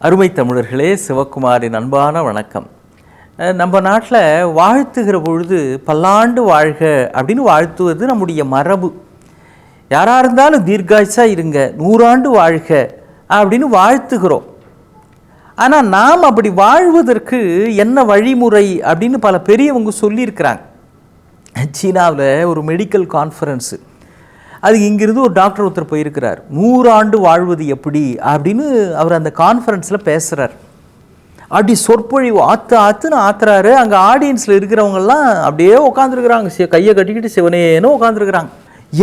அருமை தமிழர்களே, சிவகுமாரின் அன்பான வணக்கம். நம்ம நாட்டில் வாழ்த்துகிற பொழுது பல்லாண்டு வாழ்க அப்படின்னு வாழ்த்துவது நம்முடைய மரபு. யாராக இருந்தாலும் தீர்காயுசாக இருங்க, 100 ஆண்டு வாழ்க அப்படின்னு வாழ்த்துகிறோம். ஆனால் நாம் அப்படி வாழ்வதற்கு என்ன வழிமுறை அப்படின்னு பல பெரியவங்க சொல்லியிருக்கிறாங்க. சீனாவில் ஒரு மெடிக்கல் கான்ஃபரன்ஸு, அது இங்கிருந்து ஒரு டாக்டர் ஒருத்தர் போயிருக்கிறார். 100 ஆண்டு வாழ்வது எப்படி அப்படின்னு அவர் அந்த கான்ஃபரன்ஸில் பேசுகிறார். அப்படி சொற்பொழிவு ஆற்றுன்னு ஆத்துறாரு. அங்கே ஆடியன்ஸில் இருக்கிறவங்கெல்லாம் அப்படியே உட்காந்துருக்குறாங்க, கையை கட்டிக்கிட்டு சிவனேன்னு உட்காந்துருக்குறாங்க.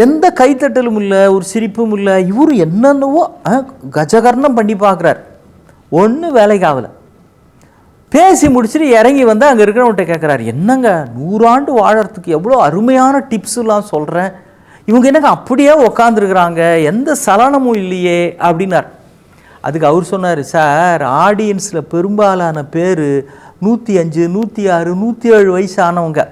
எந்த கைத்தட்டலும் இல்லை, ஒரு சிரிப்பும் இல்லை. இவரு என்னென்னவோ கஜகர்ணம் பண்ணி பார்க்குறார், ஒன்றும் வேலைக்கு ஆகலை. பேசி முடிச்சுட்டு இறங்கி வந்து அங்கே இருக்கிறவங்கள்ட்ட கேட்குறாரு, என்னங்க 100 ஆண்டு வாழறதுக்கு எவ்வளோ அருமையான டிப்ஸுலாம் சொல்கிறேன், இவங்க என்னங்க அப்படியே உக்காந்துருக்குறாங்க, எந்த சலனமும் இல்லையே அப்படின்னார். அதுக்கு அவர் சொன்னார், சார் ஆடியன்ஸில் பெரும்பாலான பேர் 105, 106, 107 வயசு ஆனவங்க.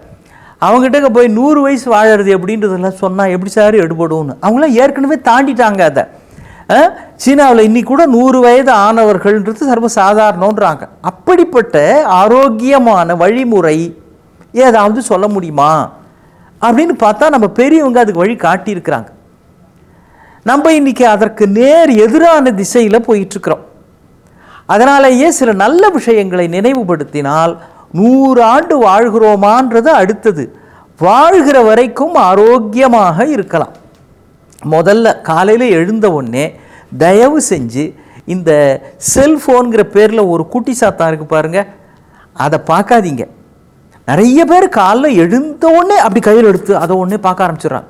அவங்ககிட்ட போய் 100 வயசு வாழறது எப்படின்றதெல்லாம் சொன்னால் எப்படி சார் எடுபடும்னு. அவங்களாம் ஏற்கனவே தாண்டிட்டாங்க அதை. சீனாவில் இன்னைக்கு கூட 100 வயது ஆனவர்கள்ன்றது சர்வசாதாரணன்றாங்க. அப்படிப்பட்ட ஆரோக்கியமான வழிமுறை ஏதாவது சொல்ல முடியுமா அப்படின்னு பார்த்தா நம்ம பெரியவங்க அதுக்கு வழி காட்டியிருக்கிறாங்க. நம்ம இன்னைக்கு அதற்கு நேர் எதிரான திசையில் போயிட்டுருக்கிறோம். அதனாலேயே சில நல்ல விஷயங்களை நினைவுபடுத்தினால் 100 ஆண்டு வாழ்கிறோமான்றது அடுத்தது. வாழ்கிற வரைக்கும் ஆரோக்கியமாக இருக்கலாம். முதல்ல காலையில் எழுந்த உடனே தயவு செஞ்சு இந்த செல்ஃபோனுங்கிற பேரில் ஒரு குட்டி சாத்தான் இருக்குது பாருங்கள், அதை பார்க்காதீங்க. நிறைய பேர் காலைல எழுந்த உடனே அப்படி கையில் எடுத்து அதை உடனே பார்க்க ஆரம்பிச்சிடுறாங்க.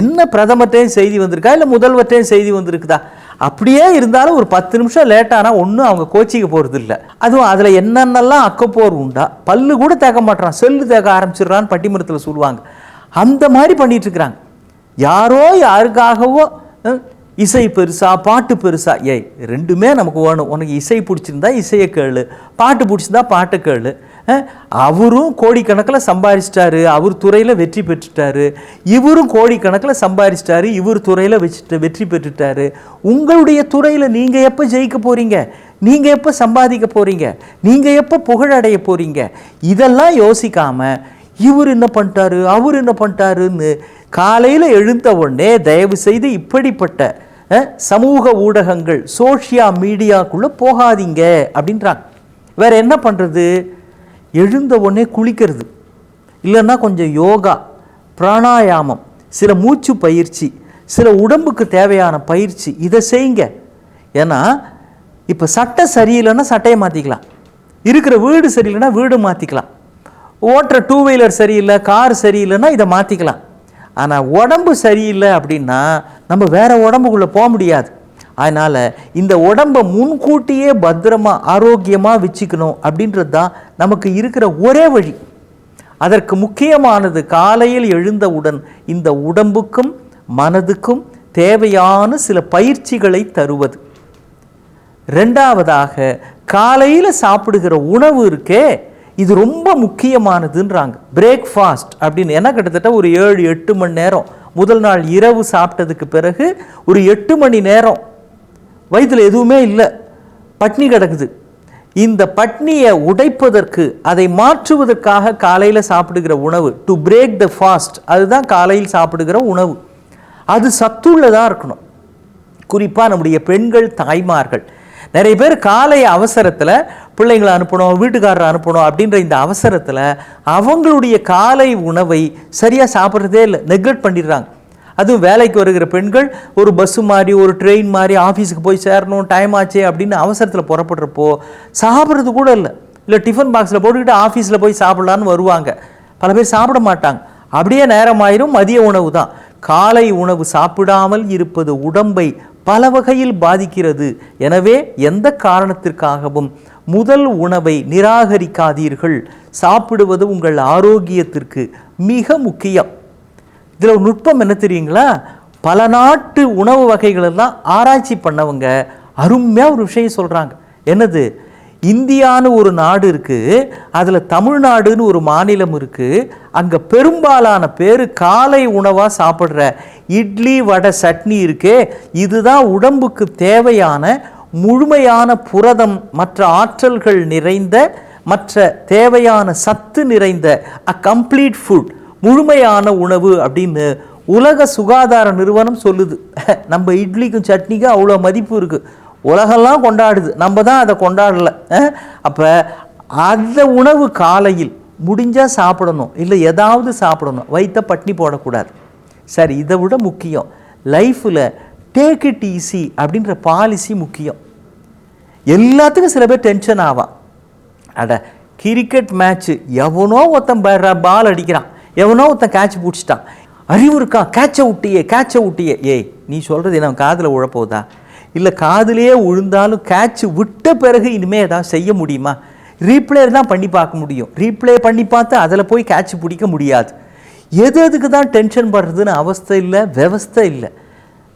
என்ன பிரதமர்கிட்டையும் செய்தி வந்திருக்கா, இல்லை முதல்வர்கிட்டையும் செய்தி வந்திருக்குதா? அப்படியே இருந்தாலும் ஒரு 10 நிமிஷம் லேட்டானா ஒன்றும் அவங்க கோச்சிக்க போகிறது இல்லை. அதுவும் அதில் என்னென்னலாம் அக்கப்போர் உண்டா, பல்லு கூட தேக்க மாட்டான், செல்லு தேக்க ஆரம்பிச்சிடுறான்னு பட்டிமன்றத்தில் சொல்லுவாங்க. அந்த மாதிரி பண்ணிட்டு இருக்கிறாங்க. யாரோ யாருக்காகவோ இசை பெருசா பாட்டு பெருசா, ஏய் ரெண்டுமே நமக்கு வேணும். உனக்கு இசை பிடிச்சிருந்தா இசையை கேளு, பாட்டு பிடிச்சிருந்தா பாட்டு கேளு. அவரும் கோடிக்கணக்கில் சம்பாதிச்சிட்டாரு, அவர் துறையில் வெற்றி பெற்றுட்டாரு. இவரும் கோடிக்கணக்கில் சம்பாதிச்சிட்டாரு, இவர் துறையில் வெற்றி பெற்றுட்டாரு. உங்களுடைய துறையில் நீங்கள் எப்போ ஜெயிக்க போகிறீங்க, நீங்கள் எப்போ சம்பாதிக்க போகிறீங்க, நீங்கள் எப்போ புகழடைய போகிறீங்க, இதெல்லாம் யோசிக்காமல் இவர் என்ன பண்ணிட்டாரு அவர் என்ன பண்ணிட்டாருன்னு காலையில் எழுந்த உடனே தயவு செய்து இப்படிப்பட்ட சமூக ஊடகங்கள் சோஷியல் மீடியாக்குள்ளே போகாதீங்க அப்படின்றாங்க. வேறு என்ன பண்ணுறது? எழுந்த உடனே குளிக்கிறது, இல்லைன்னா கொஞ்சம் யோகா, பிராணாயாமம், சில மூச்சு பயிற்சி, சில உடம்புக்கு தேவையான பயிற்சி, இதை செய்யுங்க. ஏன்னா இப்போ சட்டை சரியில்லைன்னா சட்டையை மாற்றிக்கலாம், இருக்கிற வீடு சரியில்லைன்னா வீடு மாற்றிக்கலாம், ஓட்டுற 2 வீலர் சரியில்லை, கார் சரியில்லைன்னா இதை மாற்றிக்கலாம். ஆனால் உடம்பு சரியில்லை அப்படின்னா நம்ம வேறு உடம்புக்குள்ளே போக முடியாது. அதனால் இந்த உடம்பை முன்கூட்டியே பத்திரமாக ஆரோக்கியமாக வச்சுக்கணும் அப்படின்றது தான் நமக்கு இருக்கிற ஒரே வழி. அதற்கு முக்கியமானது காலையில் எழுந்தவுடன் இந்த உடம்புக்கும் மனதுக்கும் தேவையான சில பயிற்சிகளை தருவது. 2வதாக காலையில் சாப்பிடுகிற உணவு இருக்கே, இது ரொம்ப முக்கியமானதுன்றாங்க. பிரேக்ஃபாஸ்ட் அப்படின்னு என்ன, கிட்டத்தட்ட ஒரு 7-8 மணி நேரம், முதல் நாள் இரவு சாப்பிட்டதுக்கு பிறகு ஒரு 8 மணி நேரம் வயிற்றில் எதுவுமே இல்லை, பட்னி கிடக்குது. இந்த பட்னியை உடைப்பதற்கு, அதை மாற்றுவதற்காக காலையில் சாப்பிடுகிற உணவு, டு பிரேக் த ஃபாஸ்ட், அதுதான் காலையில் சாப்பிடுகிற உணவு. அது சத்துள்ளதாக இருக்கணும். குறிப்பாக நம்முடைய பெண்கள் தாய்மார்கள் நிறைய பேர் காலை அவசரத்தில் பிள்ளைங்களை அனுப்பணும், வீட்டுக்காரரை அனுப்பணும் அப்படின்ற இந்த அவசரத்தில் அவங்களுடைய காலை உணவை சரியாக சாப்பிட்றதே இல்லை, நெக்லெக்ட் பண்ணிடுறாங்க. அதுவும் வேலைக்கு வருகிற பெண்கள் ஒரு பஸ்ஸு மாதிரி ஒரு ட்ரெயின் மாதிரி ஆஃபீஸுக்கு போய் சேரணும், டைம் ஆச்சு அப்படின்னு அவசரத்தில் புறப்படுறப்போ சாப்பிட்றது கூட இல்லை டிஃபன் பாக்ஸில் போட்டுக்கிட்டு ஆஃபீஸில் போய் சாப்பிட்லான்னு வருவாங்க. பல பேர் சாப்பிட மாட்டாங்க, அப்படியே நேரமாயிரும், மதிய உணவு தான். காலை உணவு சாப்பிடாமல் இருப்பது உடம்பை பல வகையில் பாதிக்கிறது. எனவே எந்த காரணத்திற்காகவும் முதல் உணவை நிராகரிக்காதீர்கள். சாப்பிடுவது உங்கள் ஆரோக்கியத்திற்கு மிக முக்கியம். இதில் ஒரு நுட்பம் என்ன தெரியுங்களா? பல நாட்டு உணவு வகைகளெல்லாம் ஆராய்ச்சி பண்ணவங்க அருமையாக ஒரு விஷயம் சொல்கிறாங்க. என்னது? இந்தியான்னு ஒரு நாடு இருக்குது, அதில் தமிழ்நாடுன்னு ஒரு மாநிலம் இருக்குது. அங்கே பெரும்பாலான பேர் காலை உணவாக சாப்பிட்ற இட்லி வடை சட்னி இருக்கே, இதுதான் உடம்புக்கு தேவையான முழுமையான புரதம் மற்ற ஆற்றல்கள் நிறைந்த மற்ற தேவையான சத்து நிறைந்த கம்ப்ளீட் ஃபுட், முழுமையான உணவு அப்படின்னு உலக சுகாதார நிறுவனம் சொல்லுது. நம்ம இட்லிக்கும் சட்னிக்கும் அவ்வளோ மதிப்பு இருக்குது, உலகெல்லாம் கொண்டாடுது, நம்ம தான் அதை கொண்டாடலை. அப்போ அந்த உணவு காலையில் முடிஞ்சால் சாப்பிடணும், இல்லை ஏதாவது சாப்பிடணும், வயிற்ற பட்னி போடக்கூடாது. சரி, இதை விட முக்கியம் லைஃப்பில் டேக் இட் ஈஸி அப்படின்ற பாலிசி முக்கியம். எல்லாத்துக்கும் சில பேர் டென்ஷன் ஆவான். அட கிரிக்கெட் மேட்ச்சு எவனோ ஒருத்தன் பால் அடிக்கிறான், எவனோ ஒருத்தன் கேட்ச் பிடிச்சிட்டான், அறிவு இருக்கான், கேட்சை விட்டியே. ஏய், நீ சொல்கிறது என்ன காதில் உழப்போதா? இல்லை காதிலேயே விழுந்தாலும் கேட்ச் விட்ட பிறகு இனிமேல் ஏதாவது செய்ய முடியுமா? ரீப்ளே தான் பண்ணி பார்க்க முடியும். ரீப்ளே பண்ணி பார்த்து அதில் போய் கேட்ச் பிடிக்க முடியாது. எதுக்கு தான் டென்ஷன் படுறதுன்னு அவஸ்தை இல்லை, விவஸ்தை இல்லை.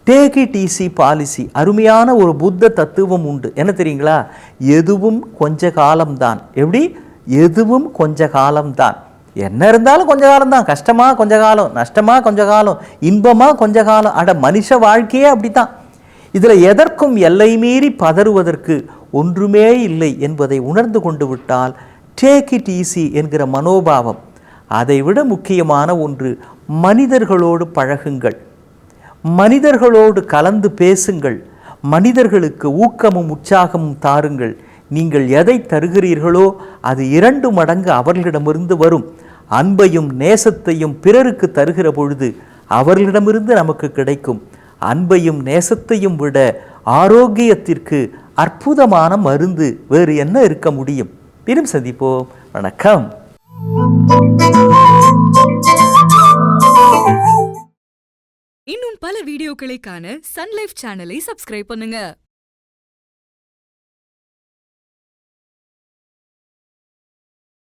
டேக் இட் ஈஸி பாலிசி, அருமையான ஒரு புத்த தத்துவம் உண்டு. என்ன தெரியுங்களா? எதுவும் கொஞ்ச காலம்தான். எப்படி? எதுவும் கொஞ்ச காலம்தான். என்ன இருந்தாலும் கொஞ்ச காலம்தான். கஷ்டமாக கொஞ்ச காலம், நஷ்டமாக கொஞ்ச காலம், இன்பமாக கொஞ்ச காலம். அட மனுஷ வாழ்க்கையே அப்படித்தான். இதில் எதற்கும் எல்லை மீறி பதறுவதற்கு ஒன்றுமே இல்லை என்பதை உணர்ந்து கொண்டு விட்டால் டேக் இட் ஈஸி என்கிற மனோபாவம். அதை விட முக்கியமான ஒன்று, மனிதர்களோடு பழகுங்கள், மனிதர்களோடு கலந்து பேசுங்கள், மனிதர்களுக்கு ஊக்கமும் உற்சாகமும் தாருங்கள். நீங்கள் எதை தருகிறீர்களோ அது 2 மடங்கு அவர்களிடமிருந்து வரும். அன்பையும் நேசத்தையும் பிறருக்கு தருகிற பொழுது அவர்களிடமிருந்து நமக்கு கிடைக்கும். அன்பையும் நேசத்தையும் விட ஆரோக்கியத்திற்கு அற்புதமான மருந்து வேறு என்ன இருக்க முடியும்? மீண்டும் சந்திப்போம். வணக்கம். இன்னும் பல வீடியோக்களை காண சன் லைஃப் சேனலை சப்ஸ்கிரைப் பண்ணுங்க.